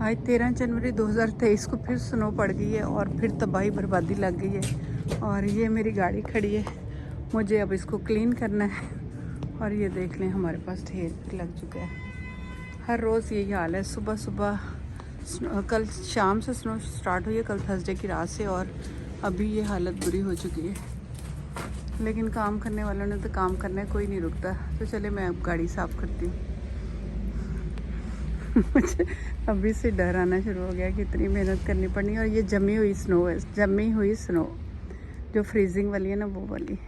आज 13 जनवरी 2023 को फिर स्नो पड़ गई है और फिर तबाही बर्बादी लग गई है। और ये मेरी गाड़ी खड़ी है, मुझे अब इसको क्लीन करना है। और ये देख लें हमारे पास ढेर लग चुका है। हर रोज़ यही हाल है। सुबह सुबह कल शाम से स्नो स्टार्ट हुई है, कल थर्सडे की रात से, और अभी ये हालत बुरी हो चुकी है। लेकिन काम करने वालों ने तो काम करना है, कोई नहीं रुकता। तो चले मैं अब गाड़ी साफ़ करती हूँ। मुझे अभी से डर आना शुरू हो गया कि इतनी मेहनत करनी पड़नी है। और ये जमी हुई स्नो है, जमी हुई स्नो जो फ्रीजिंग वाली है ना, वो वाली।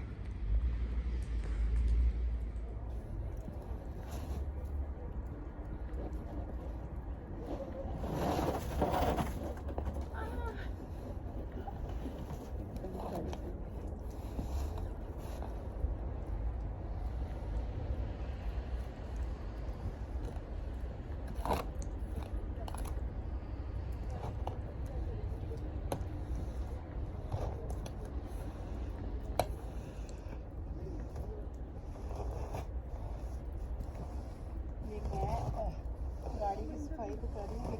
गाड़ी की सफाई तो कर रही है,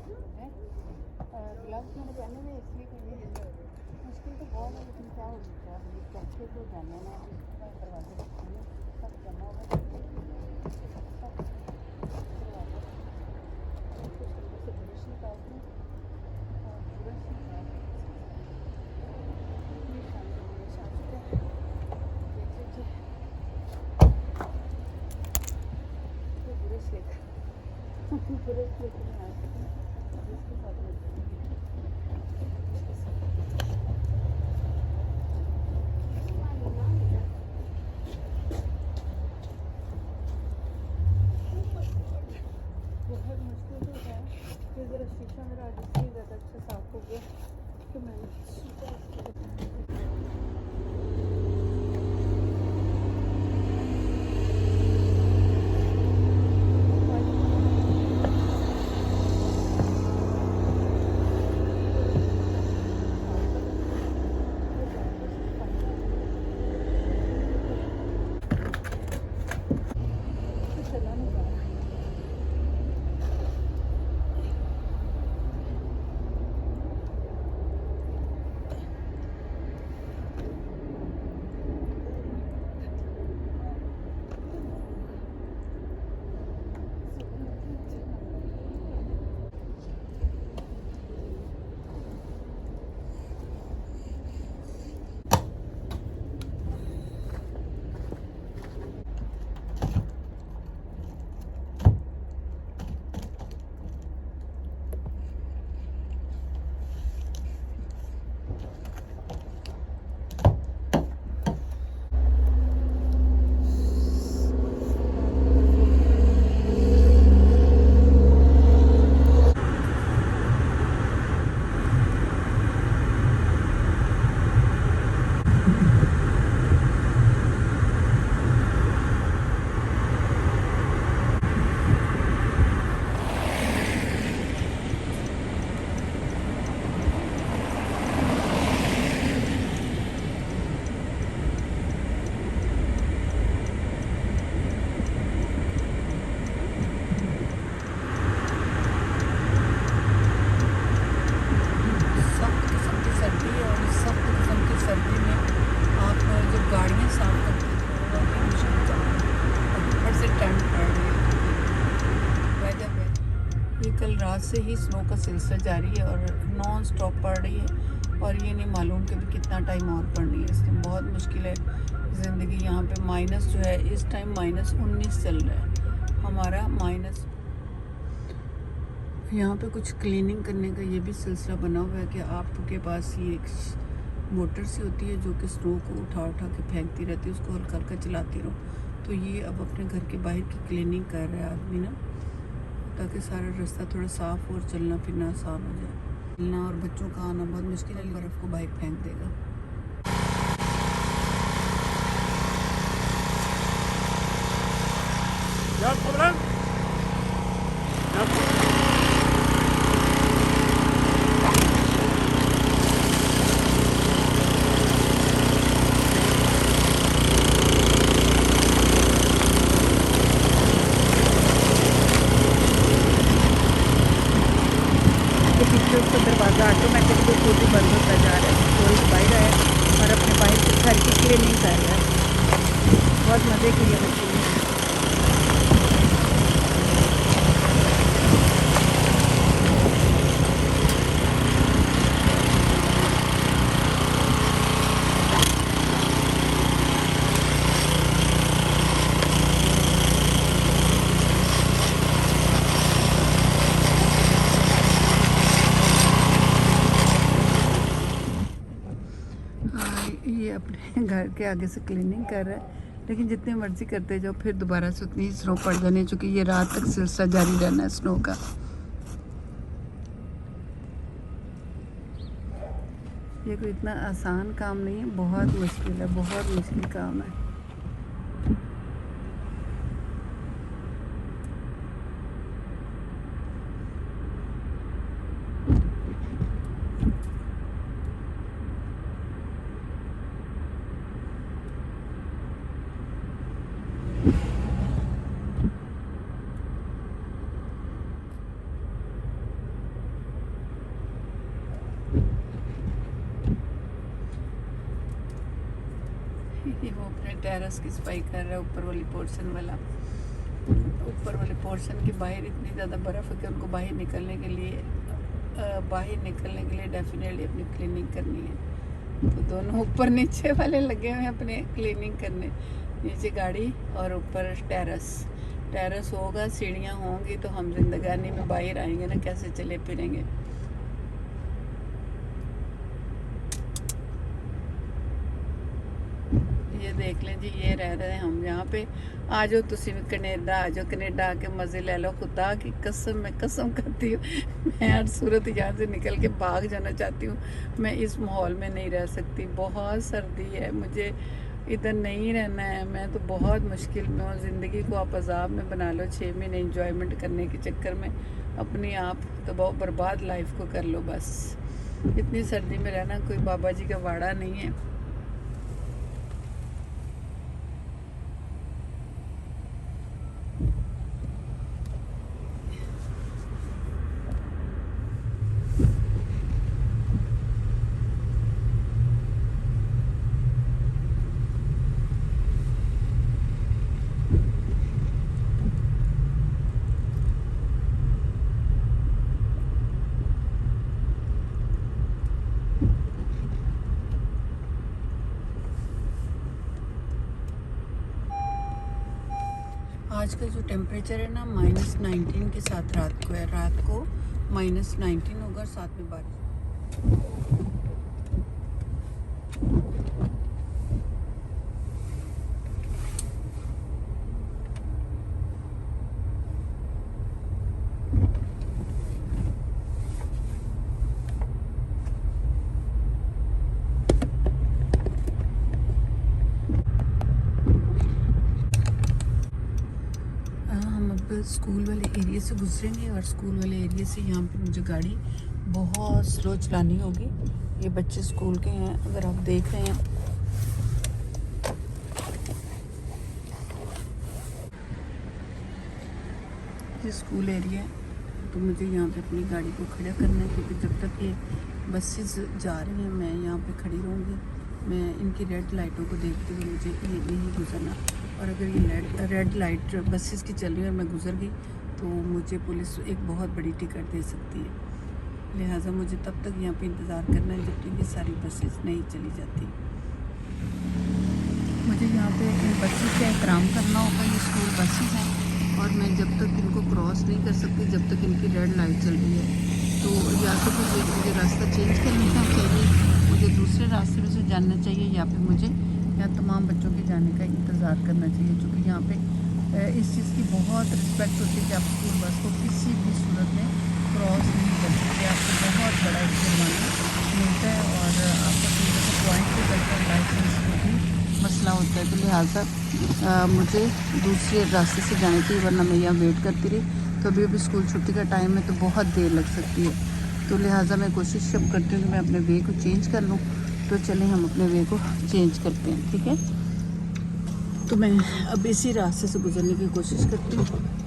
ग्लव्स मैंने पहने हुए इसलिए कोई मुश्किल तो बहुत है, लेकिन क्या हो सकता है। कैसे तो जाना ना, दरवाजे सब जमा हुआ बहुत मुश्किल तो है। फिर ज़रा शीशा मेरा आज इसलिए ज़्यादा अच्छा साफ हो गया कि मैंने कल रात से ही स्नो का सिलसिला जारी है और नॉन स्टॉप पड़ रही है। और ये नहीं मालूम कि भी कितना टाइम और पड़नी है। इसमें बहुत मुश्किल है ज़िंदगी। यहाँ पे माइनस जो है इस टाइम -19 चल रहा है हमारा माइनस। यहाँ पे कुछ क्लीनिंग करने का ये भी सिलसिला बना हुआ है कि आपके पास ये एक मोटर सी होती है जो कि स्नो को उठा उठा के फेंकती रहती है, उसको हल्का हल्का चलाती रहो। तो ये अब अपने घर के बाहर की क्लीनिंग कर रहा है आदमी ना, ताकि सारा रास्ता थोड़ा साफ़ और चलना फिरना आसान हो जाए। चलना और बच्चों का आना बहुत मुश्किल है, बर्फ़ को बाइक फेंक देगा। देखो पीछे उसका दरवाज़ा ऑटोमेटिक तो खुद ही बंद होता जा रहा है। कोई बाहर आया और अपने बाहर से घर की क्लीनिंग कर रहा है। बहुत मज़े की ये मशीन है। ये अपने घर के आगे से क्लीनिंग कर रहा है, लेकिन जितनी मर्जी करते जाओ फिर दोबारा से उतनी ही स्नो पड़ जानी है, चूँकि ये रात तक सिलसिला जारी रहना है स्नो का। ये कोई इतना आसान काम नहीं है, बहुत मुश्किल है, बहुत मुश्किल काम है। वो अपने टेरेस की सफाई कर रहा है, ऊपर वाली पोर्शन वाला। ऊपर वाले पोर्शन के बाहर इतनी ज़्यादा बर्फ़ है कि उनको बाहर निकलने के लिए डेफिनेटली अपनी क्लीनिंग करनी है। तो दोनों ऊपर नीचे वाले लगे हुए हैं अपने क्लीनिंग करने। नीचे गाड़ी और ऊपर टेरेस होगा, सीढ़ियाँ होंगी तो हम जिंदगानी में बाहर आएंगे ना, कैसे चले फिरेंगे। ये देख लें जी, ये रह रहे हैं हम यहाँ पे। आ जाओ तुसी भी कनेडा, आ जाओ कनेडा आके मज़े ले लो। खुदा की कसम, मैं कसम करती हूँ, मैं हर सूरत यहाँ से निकल के भाग जाना चाहती हूँ। मैं इस माहौल में नहीं रह सकती, बहुत सर्दी है, मुझे इधर नहीं रहना है। मैं तो बहुत मुश्किल में हूँ। ज़िंदगी को आप अजाब में बना लो, 6 महीने इंजॉयमेंट करने के चक्कर में अपनी आप तो बहुत बर्बाद लाइफ को कर लो बस। इतनी सर्दी में रहना कोई बाबा जी का वाड़ा नहीं है। आज का जो टेम्परेचर है ना -19 के साथ रात को है। रात को -19 होगा और साथ में बारिश। स्कूल वाले एरिया से गुजरेंगे और स्कूल वाले एरिया से यहाँ पे मुझे गाड़ी बहुत स्लो चलानी होगी। ये बच्चे स्कूल के हैं, अगर आप देख रहे हैं। ये स्कूल एरिया है, तो मुझे यहाँ पे अपनी गाड़ी को खड़ा करना है, क्योंकि जब तक ये बसेस जा रही हैं मैं यहाँ पे खड़ी रहूँगी। मैं इनकी रेड लाइटों को देखते हुए मुझे ये नहीं गुजरना, और अगर ये रेड लाइट बसेस की चल रही है और मैं गुजर गई तो मुझे पुलिस एक बहुत बड़ी टिकट दे सकती है। लिहाजा मुझे तब तक यहाँ पे इंतज़ार करना है जब तक ये सारी बसेस नहीं चली जाती। मुझे यहाँ पे इन बसेस का एहतराम करना होगा। ये स्कूल बसेस हैं और मैं जब तक इनको क्रॉस नहीं कर सकती जब तक इनकी रेड लाइट चल रही है। तो या तो फिर मुझे रास्ता चेंज करना चाहिए, मुझे दूसरे रास्ते में से जाना चाहिए, या फिर मुझे यहाँ तमाम बच्चों के जाने का इंतज़ार करना चाहिए। क्योंकि यहाँ पे इस चीज़ की बहुत रिस्पेक्ट होती है कि आप स्कूल बस को किसी भी सूरत में क्रॉस नहीं कर सकते। आपको बहुत बड़ा जुर्माना मिलता है और आपका पॉइंट भी करता है, लाइसेंस में भी मसला होता है। तो लिहाजा मुझे दूसरे रास्ते से जाना चाहिए, वरना मैं यहाँ वेट करती रही तो अभी स्कूल छुट्टी का टाइम है तो बहुत देर लग सकती है। तो लिहाजा मैं कोशिश जब करती हूँ कि मैं अपने वे को चेंज कर लूँ। तो चलें हम अपने वे को चेंज करते हैं, ठीक है। तो मैं अब इसी रास्ते से गुजरने की कोशिश करती हूँ।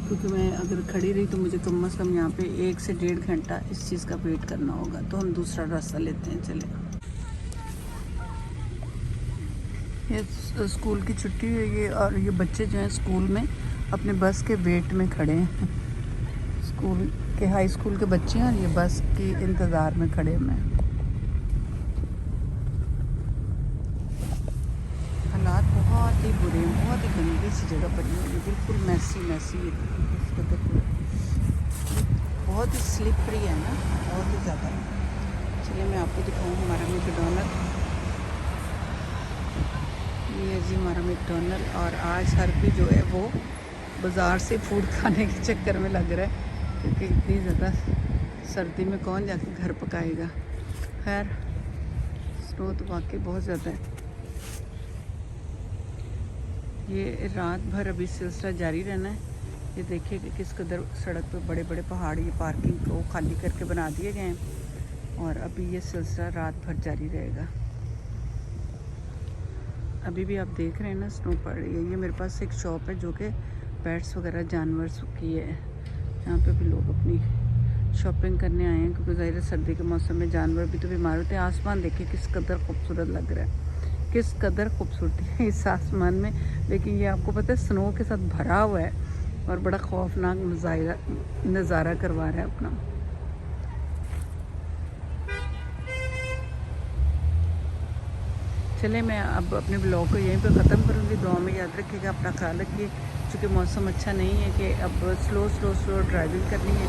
क्योंकि मैं अगर खड़ी रही तो मुझे कम से कम यहाँ पे 1 से 1.5 घंटा इस चीज़ का वेट करना होगा। तो हम दूसरा रास्ता लेते हैं। चले, ये स्कूल की छुट्टी हुई है और ये बच्चे जो हैं स्कूल में अपने बस के वेट में खड़े हैं। स्कूल के हाई स्कूल के बच्चे हैं और ये बस के इंतज़ार में खड़े हैं। हालात बहुत ही बुरे हैं, बहुत ही गंदी सी जगह बनी हुई है, बिल्कुल मैसी है। बहुत ही स्लिपरी है ना, बहुत ही ज़्यादा। चलिए मैं आपको दिखाऊँ हमारा मैकडॉनल्ड। ये है जी हमारा मैकडॉनल्ड। और आज हर कोई जो है वो बाज़ार से फूड खाने के चक्कर में लग रहा है, क्योंकि इतनी ज़्यादा सर्दी में कौन जाके घर पकाएगा। खैर स्नो तो वाकई बहुत ज़्यादा है। ये रात भर अभी सिलसिला जारी रहना है। ये देखिए कि किस कदर सड़क पे बड़े बड़े पहाड़ ये पार्किंग को खाली करके बना दिए गए हैं और अभी ये सिलसिला रात भर जारी रहेगा। अभी भी आप देख रहे हैं ना स्नो पड़ रही है। ये मेरे पास एक शॉप है जो कि पेट्स वगैरह जानवर की है। यहाँ पे भी लोग अपनी शॉपिंग करने आए हैं, क्योंकि ज़ाहिर सर्दी के मौसम में जानवर भी तो बीमार होते हैं। आसमान देखिए किस कदर खूबसूरत लग रहा है, किस कदर खूबसूरती है इस आसमान में। लेकिन ये आपको पता है स्नो के साथ भरा हुआ है और बड़ा खौफनाक नज़ारा करवा रहा है अपना। चले मैं अब अपने ब्लॉग को यहीं पर ख़त्म करूँगी। दुआ में याद रखिएगा, अपना ख्याल रखिए। चूँकि मौसम अच्छा नहीं है कि अब स्लो ड्राइविंग करनी है,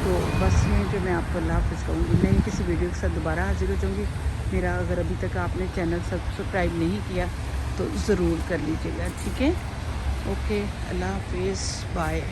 तो बस यहीं पे मैं आपको अल्लाह हाफ़िज़ कहूँगी। नई किसी वीडियो के साथ दोबारा हाजिर हो जाऊँगी। मेरा अगर अभी तक आपने चैनल सब्सक्राइब नहीं किया तो ज़रूर कर लीजिएगा, ठीक है। ओके, अल्लाह हाफ़िज़, बाय।